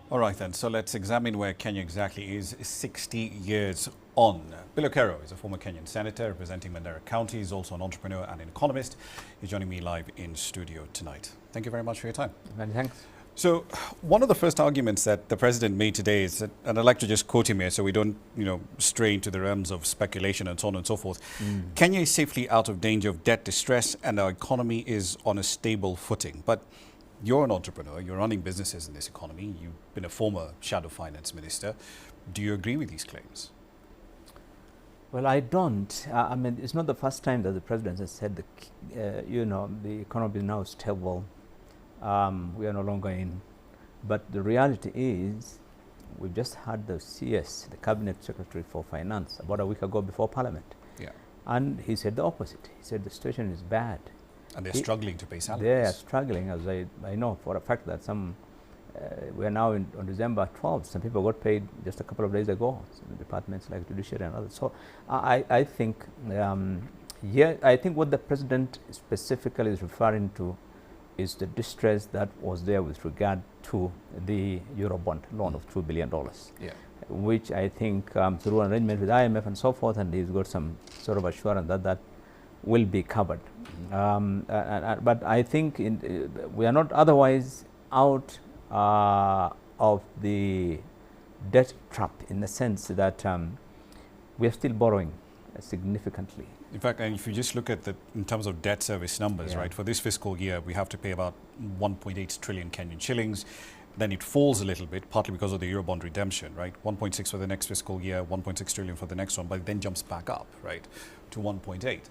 All right then, so let's examine where Kenya exactly is 60 years on. Billow Kerrow is a former Kenyan Senator representing Mandera County. He's also an entrepreneur and an economist. He's joining me live in studio tonight. Thank you very much for your time. Many thanks. So one of the first arguments that the president made today is that, and I'd like to just quote him here so we don't, stray into the realms of speculation and so on and so forth. Kenya is safely out of danger of debt distress and our economy is on a stable footing. But you're an entrepreneur, you're running businesses in this economy, you've been a former shadow finance minister. Do you agree with these claims? Well, I don't. I mean, it's not the first time that the president has said, the economy is now stable. We are no longer in. But the reality is, we just had the CS, the Cabinet Secretary for Finance, about a week ago before Parliament. Yeah. And he said the opposite. He said the situation is bad. And they're struggling to pay salaries. They are struggling, as I know for a fact that we are now on December 12th. Some people got paid just a couple of days ago, some departments like Judiciary and others. So I think, I think what the president specifically is referring to is the distress that was there with regard to the Eurobond loan of $2 billion. Yeah. Which I think through an arrangement with IMF and so forth, and he's got some sort of assurance that will be covered. But I think we are not otherwise out of the debt trap, in the sense that we are still borrowing significantly. In fact, and if you just look at in terms of debt service numbers, right, for this fiscal year, we have to pay about 1.8 trillion Kenyan shillings. Then it falls a little bit, partly because of the Eurobond redemption, right? 1.6 for the next fiscal year, 1.6 trillion for the next one, but it then jumps back up, right, to 1.8.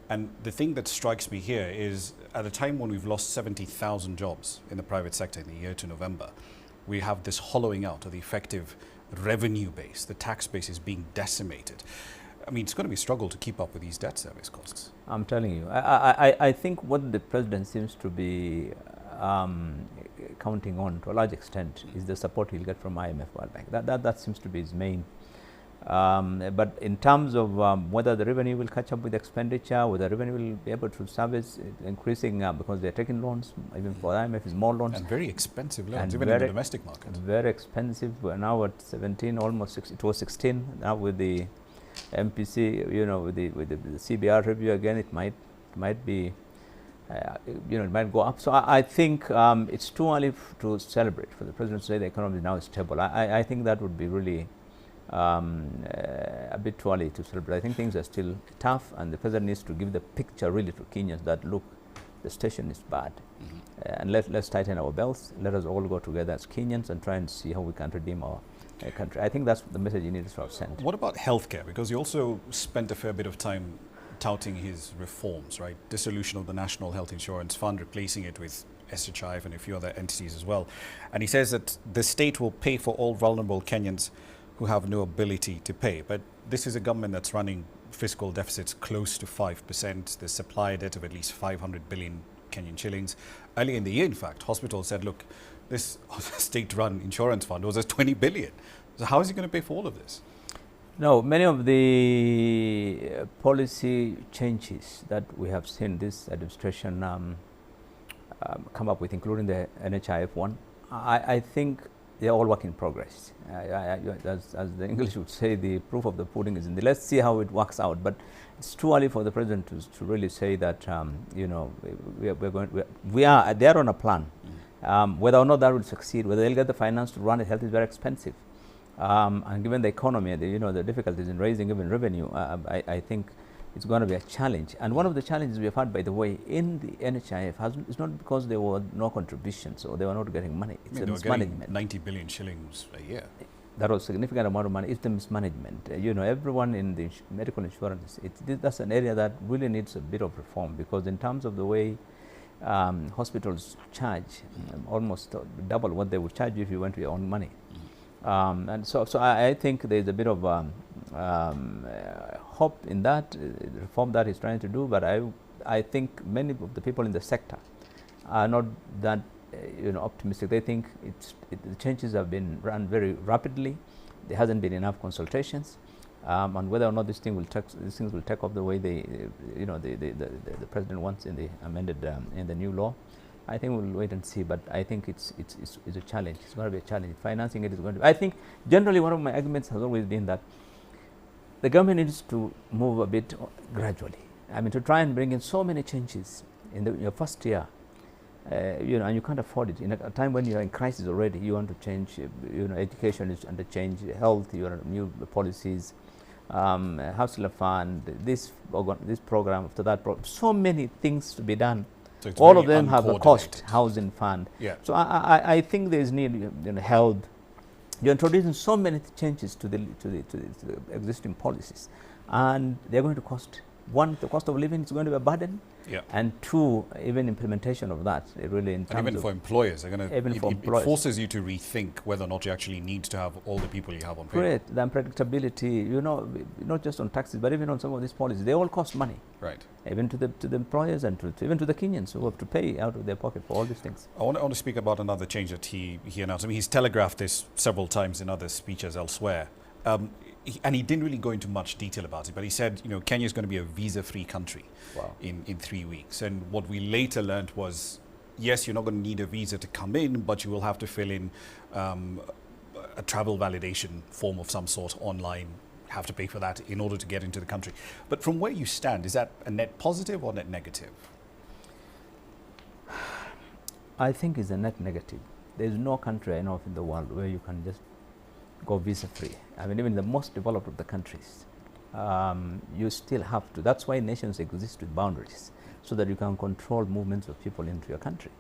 And the thing that strikes me here is, at a time when we've lost 70,000 jobs in the private sector in the year to November, we have this hollowing out of the effective revenue base. The tax base is being decimated. I mean, it's going to be a struggle to keep up with these debt service costs. I'm telling you. I think what the president seems to be counting on, to a large extent, is the support he'll get from IMF World Bank. That seems to be his main. But in terms of whether the revenue will catch up with expenditure, whether the revenue will be able to service increasing because they're taking loans, even for IMF is more loans. And very expensive loans, even in the domestic market. Very expensive. We're now at 17, almost 6, it was 16. Now with the MPC, with the CBR review again, it might be, it might go up. So I think it's too early to celebrate for the president to say the economy is now stable. I think that would be really a bit too early to celebrate. I think things are still tough, and the president needs to give the picture really to Kenyans that, look, the situation is bad, and let's tighten our belts. Let us all go together as Kenyans and try and see how we can redeem our country. I think that's the message he needs to send. What about healthcare? Because he also spent a fair bit of time touting his reforms, right? Dissolution of the National Health Insurance Fund, replacing it with SHIF and a few other entities as well. And he says that the state will pay for all vulnerable Kenyans who have no ability to pay. But this is a government that's running fiscal deficits close to 5%. The supply debt of at least 500 billion Kenyan shillings. Earlier in the year, in fact, hospitals said, look, this state-run insurance fund was at 20 billion. So how is he going to pay for all of this? No, many of the policy changes that we have seen this administration come up with, including the NHIF one, I think they're all work in progress. As the English would say, the proof of the pudding is in the. Let's see how it works out. But it's too early for the president to really say that we are there on a plan. Whether or not that will succeed, whether they'll get the finance to run it, health is very expensive. And given the economy, the difficulties in raising even revenue, I think it's going to be a challenge. And one of the challenges we have had, by the way, in the NHIF is not because there were no contributions or they were not getting money. It's the mismanagement. 90 billion shillings a year. That was a significant amount of money. It's the mismanagement. Everyone in the medical insurance, that's an area that really needs a bit of reform, because in terms of the way hospitals charge, almost double what they would charge you if you went with your own money. And so I think there's a bit of hope in that reform that he's trying to do, but I think many of the people in the sector are not that optimistic. They think the changes have been run very rapidly. There hasn't been enough consultations, and whether or not these things will take off the way the president wants in the amended in the new law. I think we'll wait and see, but I think it's a challenge. It's going to be a challenge. Financing it is going to be. I think generally one of my arguments has always been that the government needs to move a bit gradually. I mean, to try and bring in so many changes in your first year, you know, and you can't afford it. In a time when you're in crisis already, you want to change, you know, education is under change, health, you want new policies, hustler fund, this program, after that program, so many things to be done. So all of them have a cost, housing fund. Yeah. So I think there is need, you know, health. You're introducing so many changes to the existing policies, and they're going to cost. One, the cost of living is going to be a burden, yeah. And two, even implementation of that, really in terms and even of for employers, they're going to. It forces you to rethink whether or not you actually need to have all the people you have on payroll. Correct. The unpredictability, you know, not just on taxes, but even on some of these policies, they all cost money. Right. Even to the employers and even to the Kenyans who have to pay out of their pocket for all these things. I want to speak about another change that he announced. I mean, he's telegraphed this several times in other speeches elsewhere. And he didn't really go into much detail about it, but he said, you know, Kenya is going to be a visa-free country. Wow. in 3 weeks. And what we later learned was, yes, you're not going to need a visa to come in, but you will have to fill in a travel validation form of some sort online, have to pay for that in order to get into the country. But from where you stand, is that a net positive or net negative? I think it's a net negative. There's no country I know of in the world where you can just go visa-free. I mean, even the most developed of the countries, you still have to. That's why nations exist with boundaries, so that you can control movements of people into your country.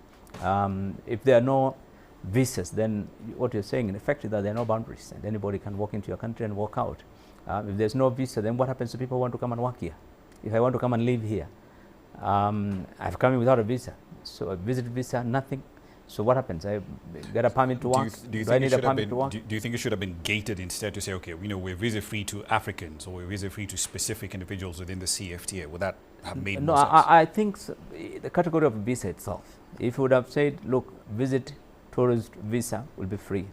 If there are no visas, then what you're saying in effect is that there are no boundaries, and anybody can walk into your country and walk out. If there's no visa, then what happens to people who want to come and work here? If I want to come and live here, I've come in without a visa, so a visit visa, nothing. So what happens? I get a permit to work. Do I need a permit to work? Do you think it should have been gated instead to say, okay, you know, we're visa free to Africans or we're visa free to specific individuals within the CFTA? Would that have made more sense? I think the category of visa itself. If you would have said, look, visit tourist visa will be free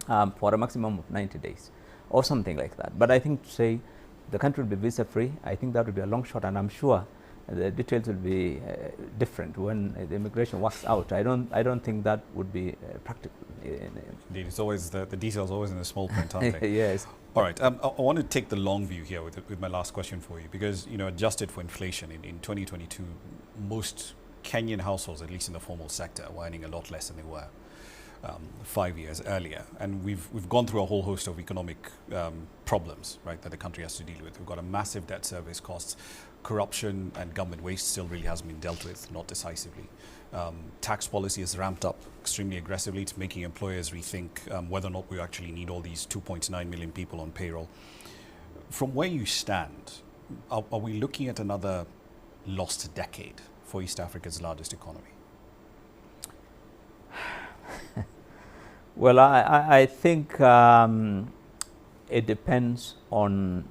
for a maximum of 90 days or something like that. But I think to say the country will be visa free, I think that would be a long shot, and I'm sure the details will be different when the immigration works out. I don't think that would be practical. Indeed, it's always the details always in the small print, aren't they? Yes. All right. I want to take the long view here with my last question for you, because, you know, adjusted for inflation in 2022, most Kenyan households, at least in the formal sector, were earning a lot less than they were 5 years earlier. And we've gone through a whole host of economic problems, right, that the country has to deal with. We've got a massive debt service costs. Corruption and government waste still really hasn't been dealt with, not decisively. Tax policy has ramped up extremely aggressively. It's making employers rethink whether or not we actually need all these 2.9 million people on payroll. From where you stand, are we looking at another lost decade for East Africa's largest economy? Well, I think it depends on.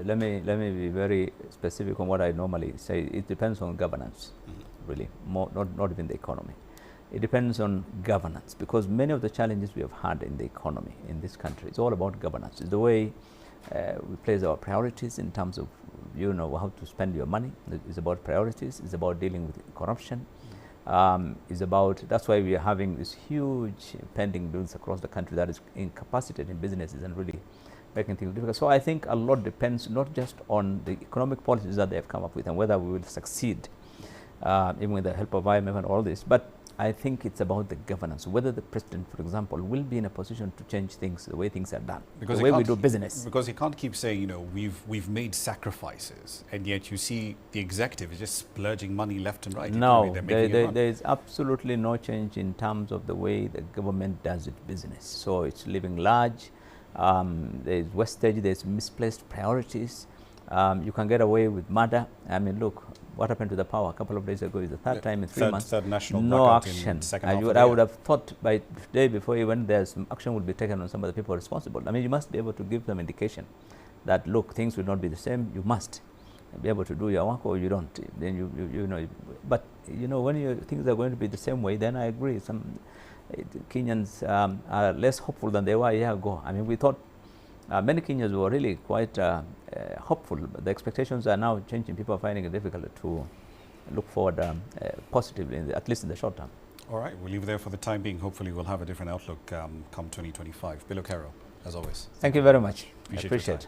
Let me be very specific on what I normally say. It depends on governance, really, not even the economy. It depends on governance, because many of the challenges we have had in the economy in this country, it's all about governance. It's the way we place our priorities in terms of, you know, how to spend your money. It's about priorities. It's about dealing with corruption. It's about, that's why we are having this huge pending bills across the country that is incapacitating businesses and really making things difficult. So I think a lot depends not just on the economic policies that they have come up with and whether we will succeed, even with the help of IMF and all this, but I think it's about the governance, whether the president, for example, will be in a position to change things, the way things are done, because the way we do business. Because he can't keep saying, you know, we've made sacrifices, and yet you see the executive is just splurging money left and right. No, there is absolutely no change in terms of the way the government does its business. So it's living large. There's wastage, there's misplaced priorities. You can get away with murder. I mean, look, what happened to the power a couple of days ago is the third time in 3 months. Third national no action. I would have thought by the day before even there's some action would be taken on some of the people responsible. I mean, you must be able to give them indication that, look, things will not be the same. You must be able to do your work, or you don't. Then you know. But you know, when things are going to be the same way, then I agree. Some Kenyans are less hopeful than they were a year ago. I mean, we thought many Kenyans were really quite hopeful, but the expectations are now changing. People are finding it difficult look forward positively, at least in the short term. All right, we'll leave it there for the time being. Hopefully we'll have a different outlook come 2025. Billow Kerrow, as always. Thank you very much. Appreciate I appreciate it.